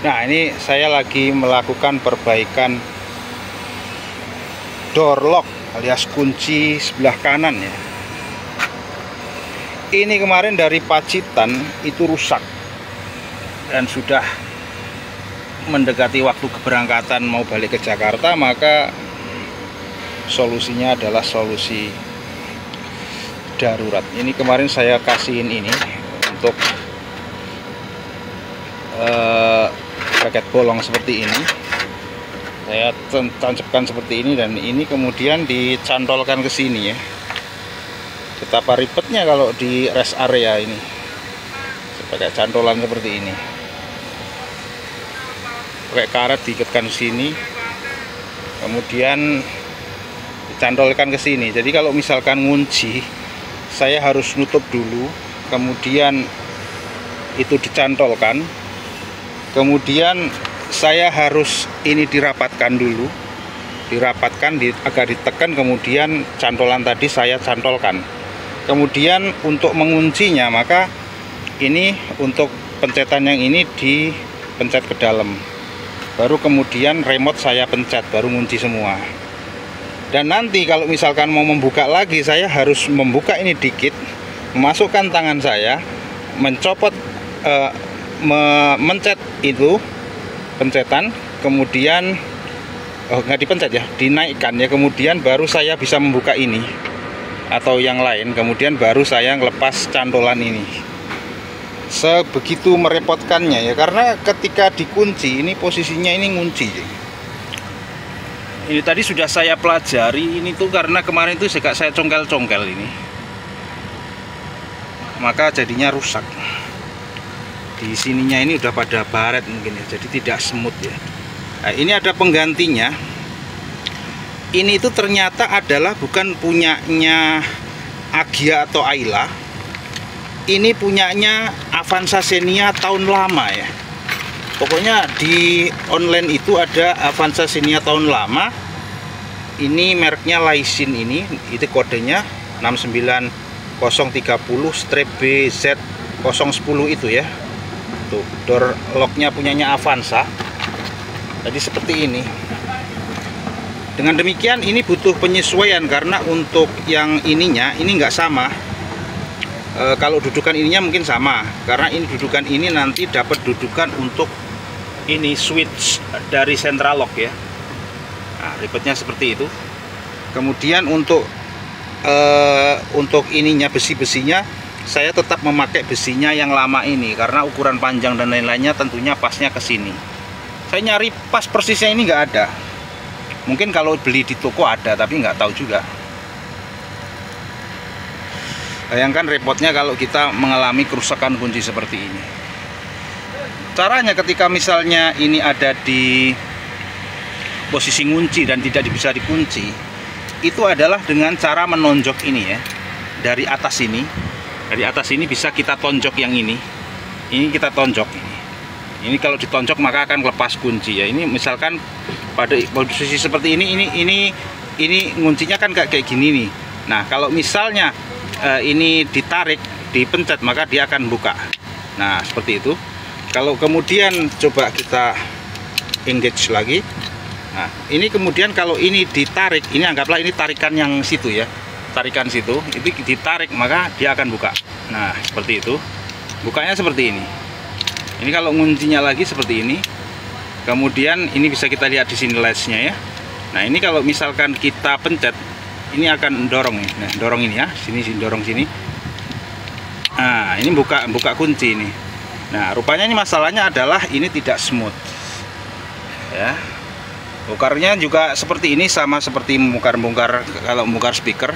Nah, ini saya lagi melakukan perbaikan door lock alias kunci sebelah kanan ya. Ini kemarin dari Pacitan itu rusak dan sudah mendekati waktu keberangkatan mau balik ke Jakarta, maka solusinya adalah solusi darurat. Ini kemarin saya kasihin ini untuk bracket bolong seperti ini, saya tancapkan seperti ini, dan ini kemudian dicantolkan ke sini ya. Betapa ribetnya kalau di rest area ini pakai cantolan seperti ini, pakai karet diikatkan ke sini, kemudian dicantolkan ke sini. Jadi kalau misalkan ngunci, saya harus nutup dulu, kemudian itu dicantolkan, kemudian saya harus ini dirapatkan dulu, agak ditekan, kemudian cantolan tadi saya cantolkan. Kemudian untuk menguncinya, maka ini untuk pencetan yang ini dipencet ke dalam, baru kemudian remote saya pencet, baru ngunci semua. Dan nanti kalau misalkan mau membuka lagi, saya harus membuka ini dikit, memasukkan tangan saya, mencopot, mencet itu pencetan, kemudian nggak dipencet ya, dinaikkan ya, kemudian baru saya bisa membuka ini atau yang lain, kemudian baru saya ngelepas cantolan ini. Sebegitu merepotkannya ya, karena ketika dikunci ini posisinya ini ngunci. Ini tadi sudah saya pelajari ini tuh, karena kemarin itu saya congkel-congkel ini, maka jadinya rusak. Di sininya ini udah pada baret mungkin ya, jadi tidak smooth ya. Nah, ini ada penggantinya. Ini itu ternyata adalah bukan punyanya Agia atau Ayla. Ini punyanya Avanza Xenia tahun lama ya. Pokoknya di online itu ada Avanza Xenia tahun lama. Ini mereknya Laisin, ini itu kodenya 69030-BZ010 itu ya. Tuh, door locknya punyanya Avanza. Jadi seperti ini. Dengan demikian ini butuh penyesuaian, karena untuk yang ininya ini nggak sama. Kalau dudukan ininya mungkin sama, karena ini dudukan ini nanti dapat dudukan untuk ini switch dari central lock ya. Nah, ribetnya seperti itu. Kemudian untuk ininya, besi-besinya saya tetap memakai besinya yang lama ini, karena ukuran panjang dan lain-lainnya tentunya pasnya ke sini. Saya nyari pas persisnya ini nggak ada. Mungkin kalau beli di toko ada, tapi nggak tahu juga. Bayangkan repotnya kalau kita mengalami kerusakan kunci seperti ini. Caranya ketika misalnya ini ada di posisi ngunci dan tidak bisa dikunci, itu adalah dengan cara menonjok ini ya. Dari atas ini. Dari atas ini bisa kita tonjok yang ini. Ini kita tonjok ini. Ini kalau ditonjok maka akan lepas kunci ya. Ini misalkan pada posisi seperti ini nguncinya kan kayak gini nih. Nah, kalau misalnya ini ditarik, dipencet, maka dia akan buka. Nah, seperti itu. Kalau kemudian coba kita engage lagi. Nah, ini kemudian kalau ini ditarik, ini anggaplah ini tarikan yang situ ya. Tarikan situ, itu ditarik maka dia akan buka. Nah, seperti itu. Bukanya seperti ini. Ini kalau nguncinya lagi seperti ini. Kemudian ini bisa kita lihat di sini latchnya ya. Nah, ini kalau misalkan kita pencet, ini akan dorong nih. Nah, dorong ini ya, sini dorong sini. Nah, ini buka kunci ini. Nah, rupanya ini masalahnya adalah ini tidak smooth. Ya. Bongkarnya juga seperti ini, sama seperti bongkar kalau bongkar speaker.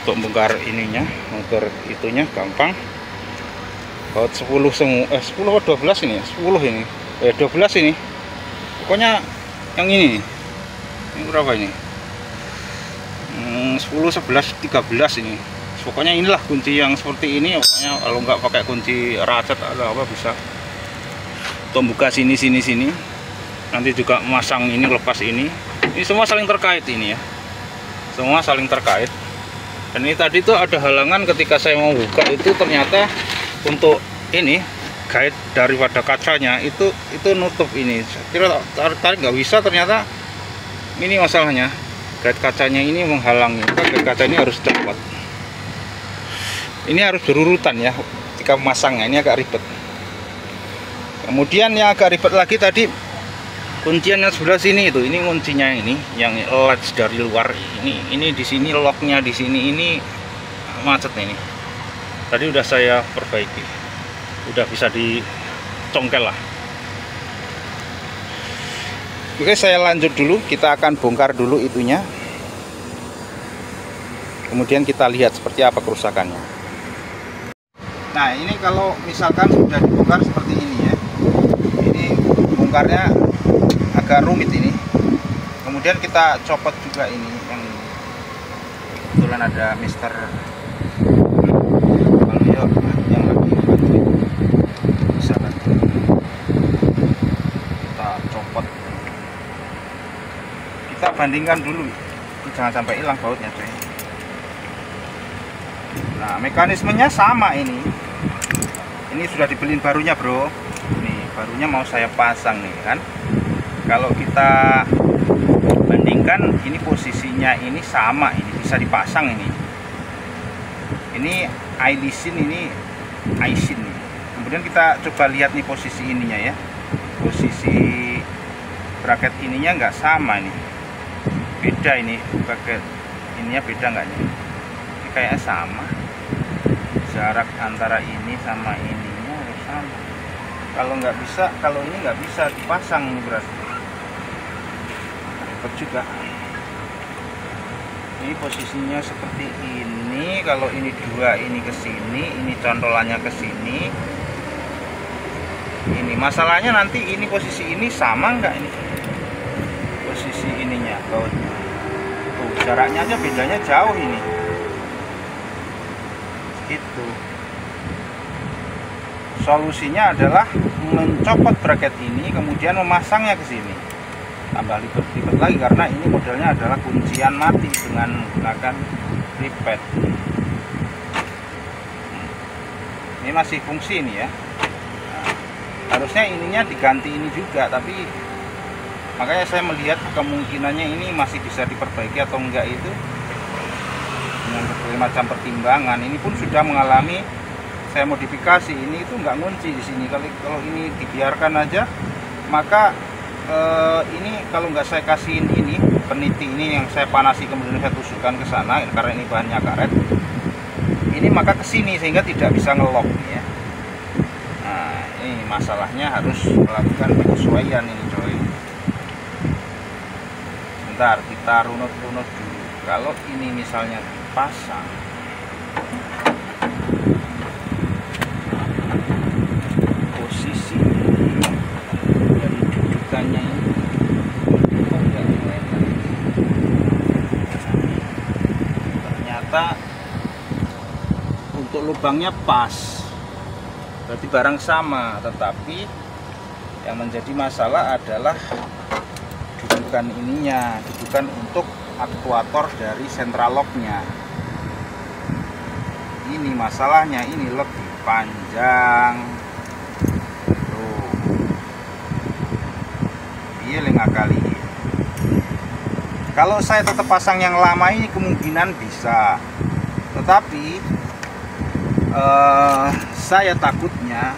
Untuk bongkar ininya, bongkar itunya gampang. Baut 10 semua, 10 atau 12 ini ya? 10 ini. 12 ini. Pokoknya yang ini. Ini berapa ini? 10, 11, 13 ini. Pokoknya inilah kunci yang seperti ini. Pokoknya kalau nggak pakai kunci ratchet atau apa bisa. Untuk buka sini. Nanti juga masang ini, lepas ini. Ini semua saling terkait ini ya. Semua saling terkait. Dan ini tadi tuh ada halangan ketika saya mau buka itu, ternyata untuk ini guide daripada kacanya itu nutup ini. Kira tarik nggak bisa, ternyata ini masalahnya. Guide kacanya ini menghalangi. Guide kaca ini harus cepat. Ini harus berurutan ya ketika memasangnya, ini agak ribet. Kemudian yang agak ribet lagi tadi kuncian yang sebelah sini itu, ini kuncinya ini yang latch dari luar ini di sini locknya di sini ini macet ini. Tadi udah saya perbaiki, udah bisa dicongkel lah. Oke, saya lanjut dulu, kita akan bongkar dulu itunya. Kemudian kita lihat seperti apa kerusakannya. Nah, ini kalau misalkan sudah dibongkar seperti ini ya. Ini bongkarnya agak rumit ini. Kemudian kita copot juga ini yang kebetulan ada Mister Valio yang lagi bantu. Bisa bantu. Kita copot. Kita bandingkan dulu, jangan sampai hilang bautnya coy. Nah, mekanismenya sama ini. Ini sudah dibeliin barunya bro. Nih barunya mau saya pasang nih kan. Kalau kita bandingkan, ini posisinya ini sama, ini bisa dipasang ini. Ini iLisin, ini iSin nih. Kemudian kita coba lihat nih posisi ininya ya. Posisi bracket ininya nggak sama nih. Beda ini bracket ininya, beda nggak nih? Ini kayaknya sama. Jarak antara ini sama ininya harus sama. Kalau nggak bisa, kalau ini nggak bisa dipasang ini berarti ribet juga. Ini posisinya seperti ini. Kalau ini dua, ini ke sini, ini contolannya ke sini. Ini masalahnya nanti ini posisi ini sama nggak ini? Posisi ininya bautnya. Tuh, jaraknya aja bedanya jauh ini. Itu. Solusinya adalah mencopot bracket ini, kemudian memasangnya ke sini. Tambah ribet lagi karena ini modelnya adalah kuncian mati dengan menggunakan ripet. Ini masih fungsi ini ya. Nah, harusnya ininya diganti ini juga, tapi makanya saya melihat kemungkinannya ini masih bisa diperbaiki atau enggak itu dengan berbagai macam pertimbangan. Ini pun sudah mengalami saya modifikasi, ini itu nggak ngunci di sini. Kalau ini dibiarkan aja, maka ini kalau nggak saya kasihin ini peniti ini yang saya panasi kemudian saya tusukkan ke sana karena ini bahannya karet, ini maka ke sini sehingga tidak bisa ngelok ya. Nah, ini masalahnya harus melakukan penyesuaian ini coy. Bentar, kita runut-runut dulu. Kalau ini misalnya dipasang, posisi dari dudukannya ini ternyata untuk lubangnya pas, berarti barang sama, tetapi yang menjadi masalah adalah dudukan ininya, dudukan untuk aktuator dari central locknya. Ini masalahnya, ini lebih panjang. Tuh, iya lengah kali. Kalau saya tetap pasang yang lama ini kemungkinan bisa, tetapi saya takutnya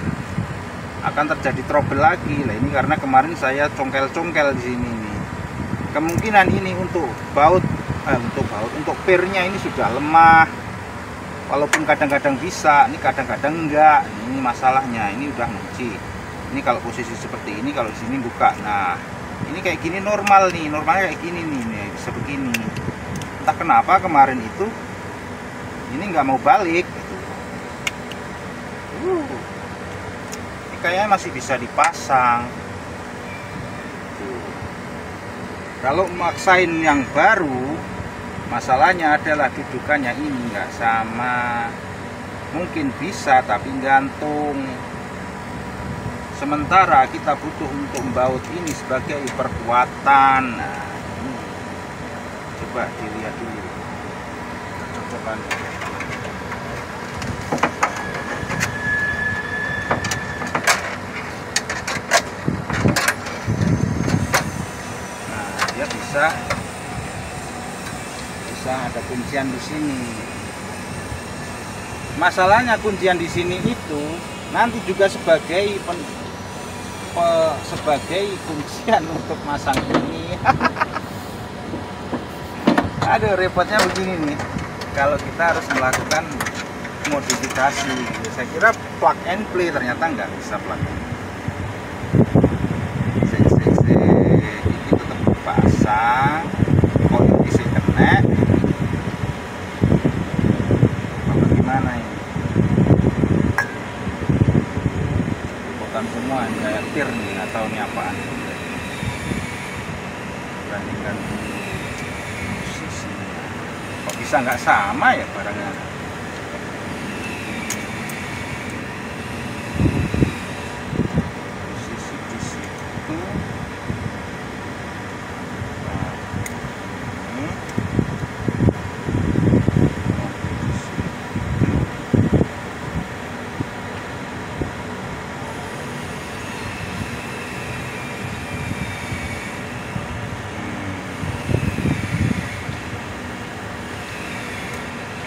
akan terjadi trouble lagi lah ini karena kemarin saya congkel-congkel di sini nih. Kemungkinan ini untuk untuk pirnya ini sudah lemah. Walaupun kadang-kadang bisa, ini kadang-kadang enggak. Ini masalahnya, ini udah ngunci. Ini kalau posisi seperti ini, kalau di sini buka. Nah, ini kayak gini normal nih, normalnya kayak gini nih, bisa begini. Entah kenapa kemarin itu ini nggak mau balik. Ini kayaknya masih bisa dipasang. Kalau maksain yang baru, masalahnya adalah dudukannya ini nggak sama. Mungkin bisa tapi gantung. Sementara kita butuh untuk membaut ini sebagai perkuatan. Nah, ini coba dilihat dulu. Cocokan. bisa ada kuncian di sini. Masalahnya kuncian di sini itu nanti juga sebagai kuncian untuk masang ini. Aduh, repotnya begini nih. Kalau kita harus melakukan modifikasi, saya kira plug and play, ternyata nggak bisa plug and play. Ini tetap dipasang, koin bisa kena. Gimana ini? Bukan semua, ini kayak tir nih, nggak tahu ini apaan. Bandingkan posisinya, kok bisa nggak sama ya barangnya? Posisi di situ.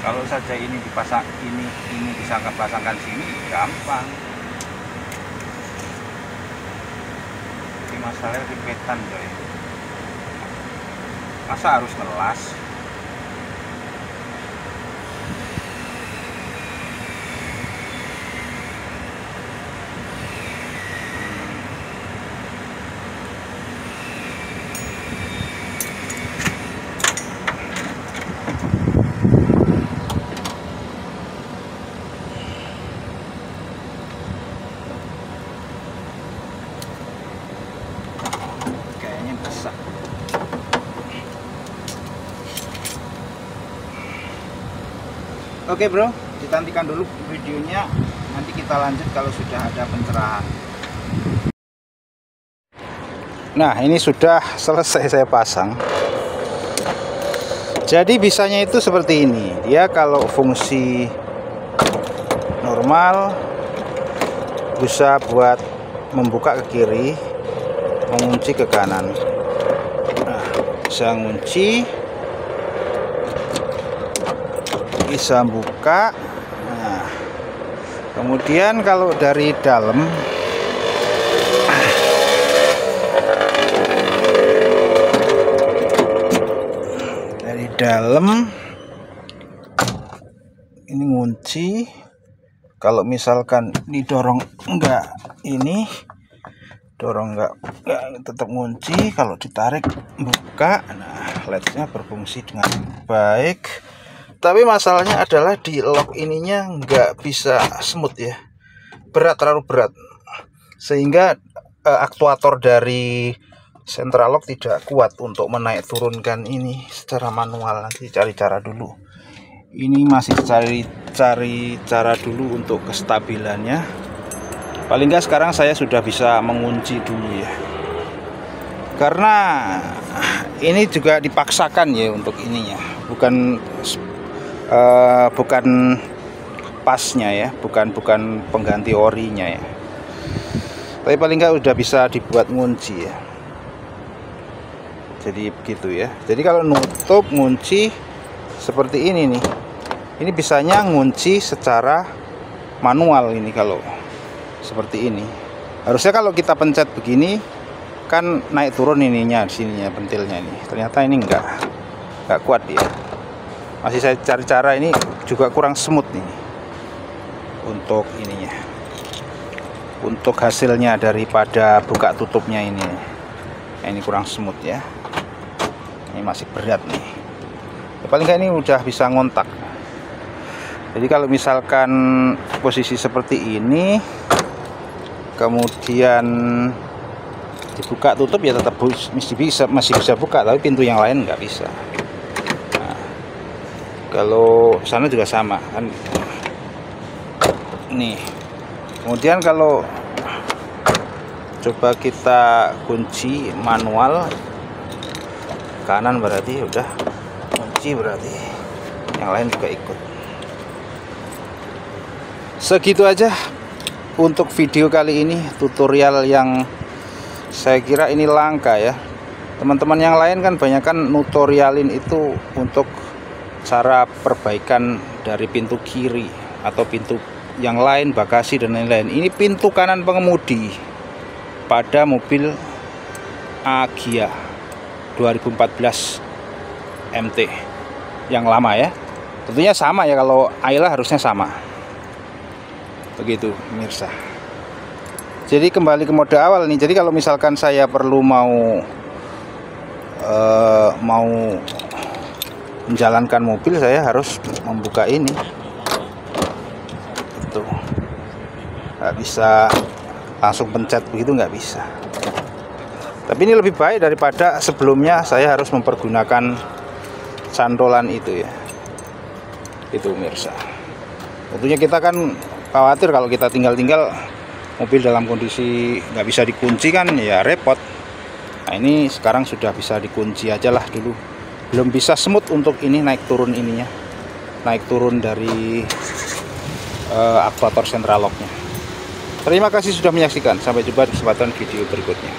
Kalau saja ini dipasang, ini bisa pasangkan sini, gampang. Ini masalahnya ribetan coy. Masa harus ngelas? Oke bro, kita hentikan dulu videonya, nanti kita lanjut kalau sudah ada pencerahan. Nah, ini sudah selesai saya pasang. Jadi bisanya itu seperti ini. Dia kalau fungsi normal bisa buat membuka ke kiri, mengunci ke kanan. Nah, bisa ngunci, bisa buka. Nah, kemudian kalau dari dalam ini ngunci. Kalau misalkan didorong enggak, ini dorong enggak tetap ngunci. Kalau ditarik buka. Nah, lednya berfungsi dengan baik. Tapi masalahnya adalah di lock ininya nggak bisa smooth ya, terlalu berat, sehingga aktuator dari central lock tidak kuat untuk menaik turunkan ini secara manual. Nanti cari cara dulu. Ini masih cari cara dulu untuk kestabilannya. Paling nggak sekarang saya sudah bisa mengunci dulu ya, karena ini juga dipaksakan ya untuk ininya, bukan pasnya ya, bukan pengganti orinya ya. Tapi paling nggak udah bisa dibuat ngunci ya. Jadi begitu ya. Jadi kalau nutup ngunci seperti ini nih, ini bisanya ngunci secara manual. Ini kalau seperti ini, harusnya kalau kita pencet begini kan naik turun ininya, di sininya pentilnya ini. Ternyata ini nggak kuat ya. Masih saya cari cara, ini juga kurang smooth nih untuk ininya, untuk hasilnya daripada buka tutupnya ini. Nah, ini kurang smooth ya, ini masih berat nih ya. Paling nggak ini udah bisa ngontak. Jadi kalau misalkan posisi seperti ini kemudian dibuka tutup ya tetap masih bisa buka, tapi pintu yang lain nggak bisa. Kalau sana juga sama kan. Nih, kemudian kalau coba kita kunci manual kanan, berarti udah kunci, berarti yang lain juga ikut. Segitu aja untuk video kali ini, tutorial yang saya kira ini langka ya. Teman-teman yang lain kan banyak kan tutorialin itu untuk cara perbaikan dari pintu kiri atau pintu yang lain, bagasi dan lain-lain. Ini pintu kanan pengemudi pada mobil Agya 2014 MT yang lama ya. Tentunya sama ya, kalau Ayla harusnya sama. Begitu pemirsa. Jadi kembali ke mode awal nih. Jadi kalau misalkan saya perlu mau menjalankan mobil, saya harus membuka ini. Tuh, nggak bisa langsung pencet begitu, nggak bisa. Tapi ini lebih baik daripada sebelumnya saya harus mempergunakan cantolan itu ya. Itu pemirsa. Tentunya kita kan khawatir kalau kita tinggal-tinggal mobil dalam kondisi nggak bisa dikunci kan ya repot. Nah ini sekarang sudah bisa dikunci aja lah. Dulu belum bisa smooth untuk ini naik turun ininya, naik turun dari aktuator sentral locknya. Terima kasih sudah menyaksikan, sampai jumpa di kesempatan video berikutnya.